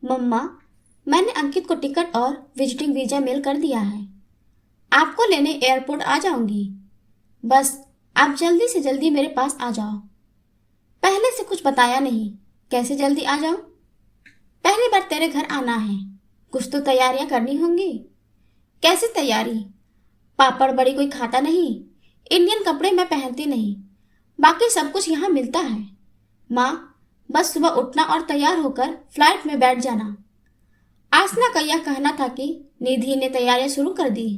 मम्मा, मैंने अंकित को टिकट और विजिटिंग वीजा मेल कर दिया है। आपको लेने एयरपोर्ट आ जाऊंगी। बस आप जल्दी से जल्दी मेरे पास आ जाओ। पहले से कुछ बताया नहीं, कैसे जल्दी आ जाऊं? पहली बार तेरे घर आना है, कुछ तो तैयारियां करनी होंगी। कैसी तैयारी? पापड़ बड़ी कोई खाता नहीं, इंडियन कपड़े मैं पहनती नहीं, बाकी सब कुछ यहाँ मिलता है। माँ, बस सुबह उठना और तैयार होकर फ्लाइट में बैठ जाना। आसना का यह कहना था कि निधि ने तैयारियां शुरू कर दी।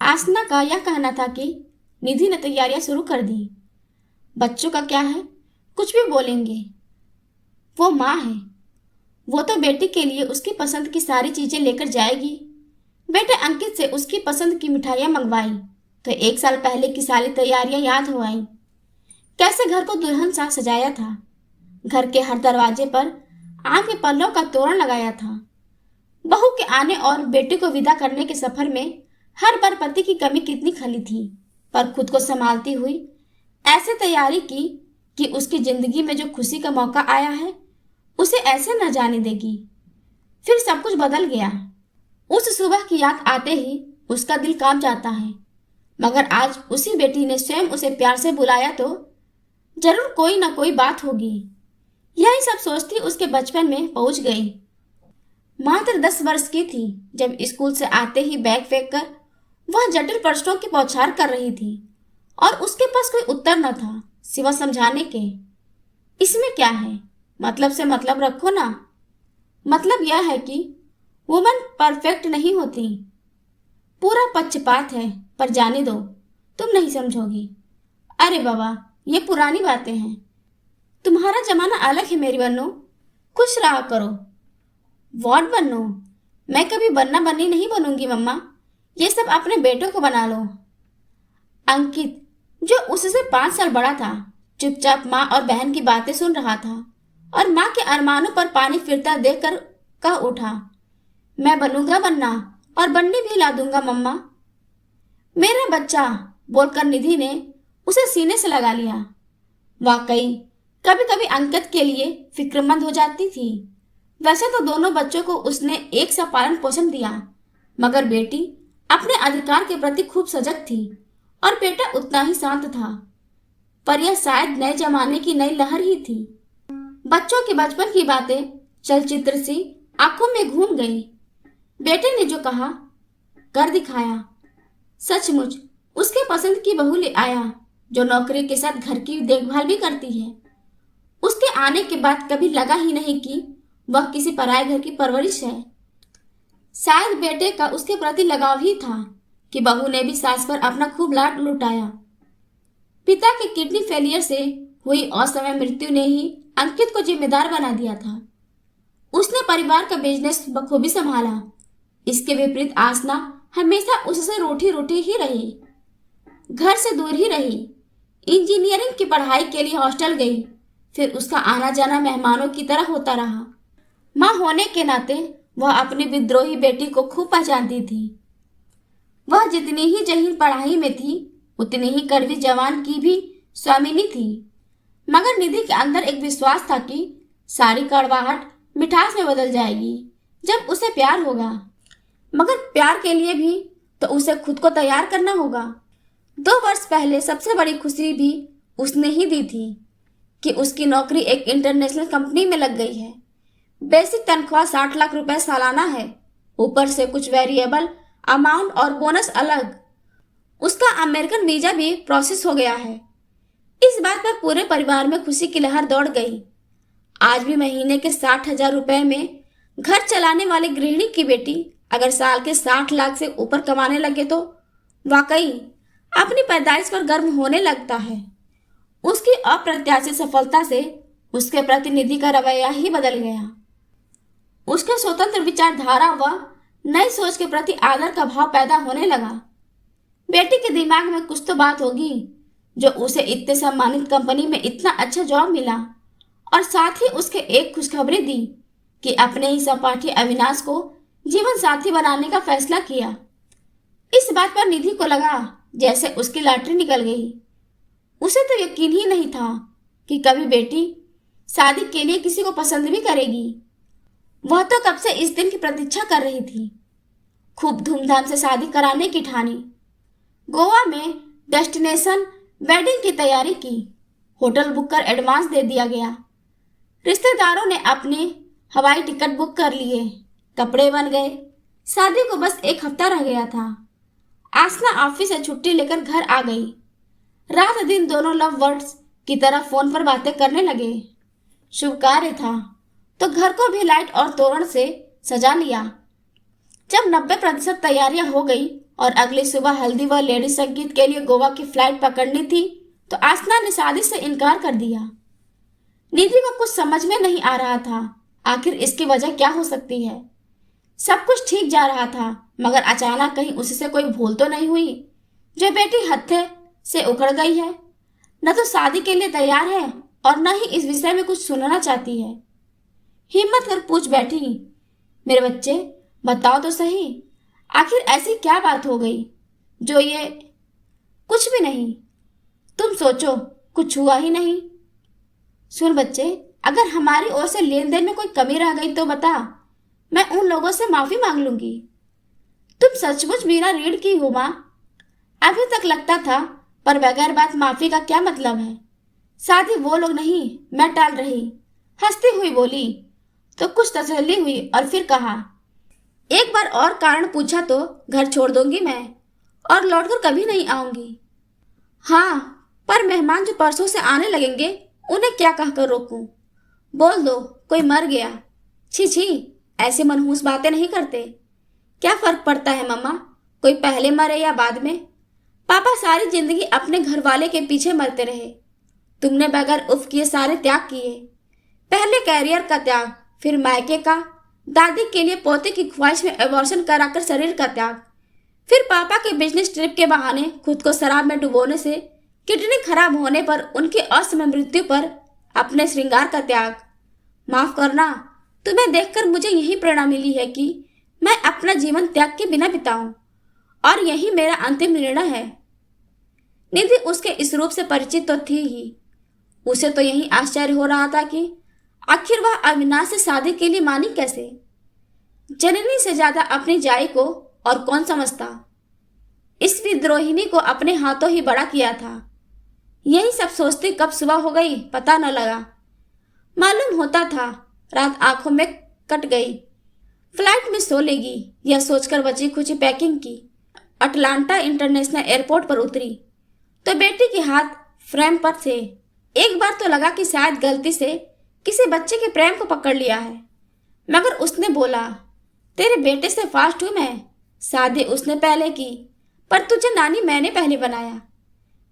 आसना का यह कहना था कि निधि ने तैयारियां शुरू कर दी। बच्चों का क्या है, कुछ भी बोलेंगे। वो माँ है, वो तो बेटी के लिए उसकी पसंद की सारी चीजें लेकर जाएगी। बेटे अंकित से उसकी पसंद की मिठाइयां मंगवाई तो 1 साल पहले की सारी तैयारियां याद हो आई। कैसे घर को दुल्हन सा सजाया था, घर के हर दरवाजे पर आम के पल्लों का तोरण लगाया था। बहू के आने और बेटी को विदा करने के सफर में हर बार पति की कमी कितनी खली थी, पर खुद को संभालती हुई ऐसे तैयारी की कि उसकी जिंदगी में जो खुशी का मौका आया है उसे ऐसे न जाने देगी। फिर सब कुछ बदल गया। उस सुबह की याद आते ही उसका दिल कांप जाता है, मगर आज उसी बेटी ने स्वयं उसे प्यार से बुलाया तो जरूर कोई ना कोई बात होगी। यही सब सोचती उसके बचपन में पहुंच गई। मात्र 10 वर्ष की थी जब स्कूल से आते ही बैग फेंक कर वह जटिल प्रश्नों की बौछार कर रही थी और उसके पास कोई उत्तर न था सिवा समझाने के। इसमें क्या है, मतलब से मतलब रखो ना। मतलब यह है कि वुमन परफेक्ट नहीं होती, पूरा पक्षपात है, पर जाने दो, तुम नहीं समझोगी। अरे बाबा, ये पुरानी बातें हैं, तुम्हारा जमाना अलग है मेरी बन्नो। खुश रहा करो। वॉट बन्नो? मैं कभी बन्ना बन्नी नहीं बनूंगी मम्मा, ये सब अपने बेटों को बना लो। अंकित, जो उससे 5 साल बड़ा था, चुपचाप माँ और बहन की बातें सुन रहा था और माँ के अरमानों पर पानी फिरता देखकर कह उठा, मैं बनूंगा बन्ना और बन्नी भी ला दूंगा मम्मा। मेरा बच्चा, बोलकर निधि ने उसे सीने से लगा लिया। वाकई कभी कभी अंकित के लिए फिक्रमंद हो जाती थी। वैसे तो दोनों बच्चों को उसने एक सा पालन पोषण दिया, मगर बेटी अपने अधिकार के प्रति खूब सजग थी और बेटा उतना ही शांत था। पर यह शायद नए जमाने की नई लहर ही थी। बच्चों के बचपन की बातें चलचित्र सी आंखों में घूम गई। बेटे ने जो कहा कर दिखाया। सचमुच उसके पसंद की बहू ले आया, जो नौकरी के साथ घर की देखभाल भी करती है। उसके आने के बाद कभी लगा ही नहीं कि वह किसी पराये घर की परवरिश है। शायद बेटे का उसके प्रति लगाव ही था कि बहू ने भी सास पर अपना खूब लाड लुटाया। पिता के किडनी फेलियर से हुई असमय मृत्यु ने ही अंकित को जिम्मेदार बना दिया था। उसने परिवार का बिजनेस बखूबी संभाला। इसके विपरीत आसना हमेशा उससे रूठी रूठी ही रही, घर से दूर ही रही। इंजीनियरिंग की पढ़ाई के लिए हॉस्टल गई, फिर उसका आना जाना मेहमानों की तरह होता रहा। माँ होने के नाते वह अपनी विद्रोही बेटी को खूब पहचानती थी। वह जितनी ही जहीन पढ़ाई में थी, उतनी ही कड़वी जवान की भी स्वामिनी थी। मगर निधि के अंदर एक विश्वास था कि सारी कड़वाहट मिठास में बदल जाएगी जब उसे प्यार होगा। मगर प्यार के लिए भी तो उसे खुद को तैयार करना होगा। 2 वर्ष पहले सबसे बड़ी खुशी भी उसने ही दी थी कि उसकी नौकरी एक इंटरनेशनल कंपनी में लग गई है। बेसिक तनख्वाह 60 लाख रुपए सालाना है, ऊपर से कुछ वेरिएबल अमाउंट और बोनस अलग। उसका अमेरिकन वीजा भी प्रोसेस हो गया है। इस बात पर पूरे परिवार में खुशी की लहर दौड़ गई। आज भी महीने के 60,000 रुपए में घर चलाने वाली गृहिणी की बेटी अगर साल के 60 लाख से ऊपर कमाने लगे तो वाकई अपनी पैदाइश पर गर्व होने लगता है। उसकी अप्रत्याशित सफलता से उसके प्रतिनिधि का रवैया ही बदल गया। उसके स्वतंत्र विचारधारा व नई सोच के प्रति आदर का भाव पैदा होने लगा। बेटी के दिमाग में कुछ तो बात होगी जो उसे इतने सम्मानित कंपनी में इतना अच्छा जॉब मिला, और साथ ही उसके एक खुशखबरी दी कि अपने ही सहपाठी अविनाश को जीवन साथी बनाने का फैसला किया। इस बात पर निधि को लगा जैसे उसकी लॉटरी निकल गई। उसे तो यकीन ही नहीं था कि कभी बेटी शादी के लिए किसी को पसंद भी करेगी। वह तो कब से इस दिन की प्रतीक्षा कर रही थी। खूब धूमधाम से शादी कराने की ठानी। गोवा में डेस्टिनेशन वेडिंग की तैयारी की। होटल बुक कर एडवांस दे दिया गया। रिश्तेदारों ने अपने हवाई टिकट बुक कर लिए। कपड़े बन गए। शादी को बस एक हफ्ता रह गया था। आसना ऑफिस से छुट्टी लेकर घर आ गई। रात दिन दोनों लव वर्ड्स की तरह फोन पर बातें करने लगे। शुभ कार्य था तो घर को भी लाइट और तोरण से सजा लिया। जब 90% तैयारियां हो गई और अगली सुबह हल्दी व लेडी संगीत के लिए गोवा की फ्लाइट पकड़नी थी तो आसना ने शादी से इनकार कर दिया। निधि को कुछ समझ में नहीं आ रहा था, आखिर इसकी वजह क्या हो सकती है। सब कुछ ठीक जा रहा था मगर अचानक कहीं उससे कोई भूल तो नहीं हुई जो बेटी हत्थे से उखड़ गई है। न तो शादी के लिए तैयार है और न ही इस विषय में कुछ सुनना चाहती है। हिम्मत कर पूछ बैठी, मेरे बच्चे बताओ तो सही, आखिर ऐसी क्या बात हो गई जो ये। कुछ भी नहीं, तुम सोचो, कुछ हुआ ही नहीं। सुन बच्चे, अगर हमारी ओर से लेन देन में कोई कमी रह गई तो बता, मैं उन लोगों से माफी मांग लूंगी। तुम सचमुच मीरा रीढ़ की हो माँ? अभी तक लगता था, पर बगैर बात माफी का क्या मतलब है। शादी वो लोग नहीं, मैं टाल रही। हंसती हुई बोली तो कुछ तसल्ली हुई और फिर कहा, एक बार और कारण पूछा तो घर छोड़ दूंगी मैं और लौटकर कभी नहीं आऊंगी। हाँ, पर मेहमान जो परसों से आने लगेंगे उन्हें क्या कहकर रोकूं? बोल दो कोई मर गया। छी छी, ऐसे मनहूस बातें नहीं करते। क्या फर्क पड़ता है मम्मा, कोई पहले मरे या बाद में? पापा सारी जिंदगी अपने घर वाले के पीछे मरते रहे। तुमने बगैर उफ किए सारे त्याग किए। पहले कैरियर का त्याग, फिर मायके का, दादी के लिए पोते की ख्वाहिश में एबॉर्शन कराकर शरीर का त्याग, फिर पापा के बिजनेस ट्रिप के बहाने खुद को शराब में डुबोने से, किडनी खराब होने पर, उनकी असमय मृत्यु पर अपने श्रृंगार का त्याग। माफ करना, तुम्हें देखकर मुझे यही प्रेरणा मिली है कि मैं अपना जीवन त्याग के बिना बिताऊं और यही मेरा अंतिम निर्णय है। निधि उसके इस रूप से परिचित तो थी ही। उसे तो यही आश्चर्य हो रहा था कि आखिर वह अविनाश से शादी के लिए मानी कैसे। जननी से ज्यादा अपनी जाई को और कौन समझता। इस विद्रोहिणी को अपने हाथों ही बड़ा किया था। यही सब सोचते कब सुबह हो गई पता न लगा। मालूम होता था रात आंखों में कट गई। फ्लाइट में सो लेगी यह सोचकर बची खुची पैकिंग की। अटलांटा इंटरनेशनल एयरपोर्ट पर उतरी तो बेटी के हाथ फ्रेम पर थे। एक बार तो लगा कि शायद गलती से किसी बच्चे के प्रेम को पकड़ लिया है, मगर उसने बोला, तेरे बेटे से फास्ट हूं मैं। शादी उसने पहले की, पर तुझे नानी मैंने पहले बनाया।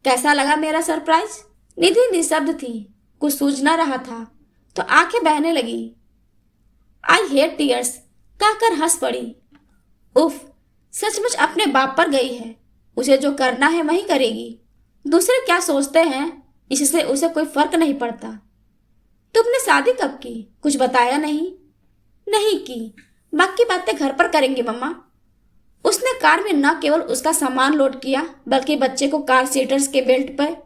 कैसा लगा मेरा सरप्राइज? निधि निशब्द थी, कुछ सूझ न रहा था तो आंखें बहने लगी। आई हेट टीयर्स कहकर हंस पड़ी। उफ, सचमुच अपने बाप पर गई है। उसे जो करना है वही करेगी। दूसरे क्या सोचते हैं इससे उसे कोई फर्क नहीं पड़ता। तुमने शादी कब की? कुछ बताया नहीं। नहीं की, बाकी बातें घर पर करेंगे मम्मा। उसने कार में न केवल उसका सामान लोड किया बल्कि बच्चे को कार सीटर्स के बेल्ट पर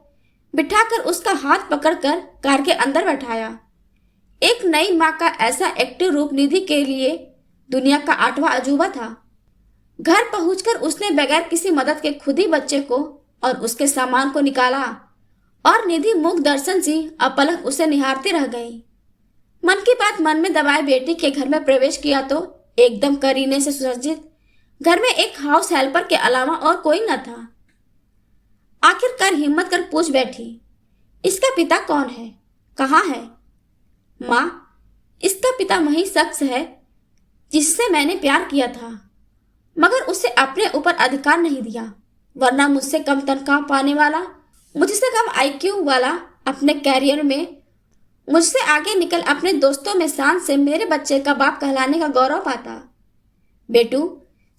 बिठाकर उसका हाथ पकड़कर कार के अंदर बैठाया। एक नई माँ का ऐसा एक्टिव रूप निधि के लिए दुनिया का 8वां अजूबा था। घर पहुंचकर उसने बगैर किसी मदद के खुद ही बच्चे को और उसके सामान को निकाला और निधि मुख दर्शन सी अपलक उसे निहारती रह गई। मन की बात मन में दबाए बेटी के घर में प्रवेश किया तो एकदम करीने से सुसज्जित घर में एक हाउस हेल्पर के अलावा और कोई न था। आखिरकार हिम्मत कर पूछ बैठी, इसका पिता कौन है, कहाँ है? माँ, इसका पिता वही शख्स है जिससे मैंने प्यार किया था, मगर उसे अपने ऊपर अधिकार नहीं दिया। वरना मुझसे कम तनख्वाह पाने वाला, मुझसे कम आईक्यू वाला अपने कैरियर में मुझसे आगे निकल अपने दोस्तों में शान से मेरे बच्चे का बाप कहलाने का गौरव पाता। बेटू,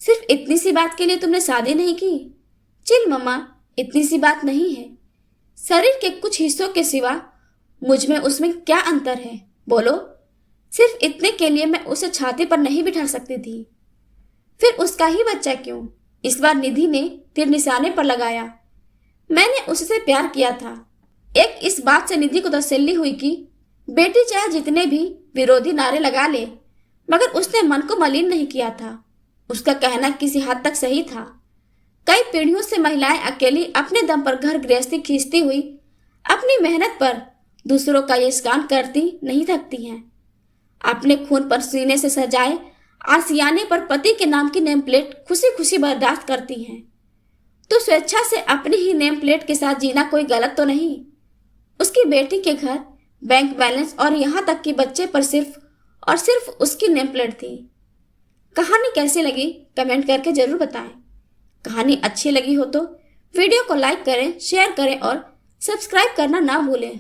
सिर्फ इतनी सी बात के लिए तुमने शादी नहीं की? चिल मम्मा, इतनी सी बात नहीं है। शरीर के कुछ हिस्सों के सिवा मुझ में उसमें क्या अंतर है बोलो? सिर्फ इतने के लिए मैं उसे छाती पर नहीं बिठा सकती थी। फिर उसका ही बच्चा क्यों? इस बार निधि ने तीर निशाने पर लगाया। मैंने उससे प्यार किया था। एक इस बात से निधि को तसल्ली हुई कि बेटी चाहे जितने भी विरोधी नारे लगा ले, मगर उसने मन को मलिन नहीं किया था। उसका कहना किसी हद तक सही था। कई पीढ़ियों से महिलाएं अकेली अपने दम पर घर गृहस्थी खींचती हुई अपनी मेहनत पर दूसरों का यशगान करती नहीं थकती हैं। अपने खून पर सीने से सजाए आशियाने पर पति के नाम की नेम प्लेट खुशी खुशी बर्दाश्त करती हैं। तो स्वेच्छा से अपनी ही नेम प्लेट के साथ जीना कोई गलत तो नहीं। उसकी बेटी के घर बैंक बैलेंस और यहाँ तक कि बच्चे पर सिर्फ और सिर्फ उसकी नेम प्लेट थी। कहानी कैसी लगी कमेंट करके जरूर बताएं। कहानी अच्छी लगी हो तो वीडियो को लाइक करें, शेयर करें और सब्सक्राइब करना ना भूलें।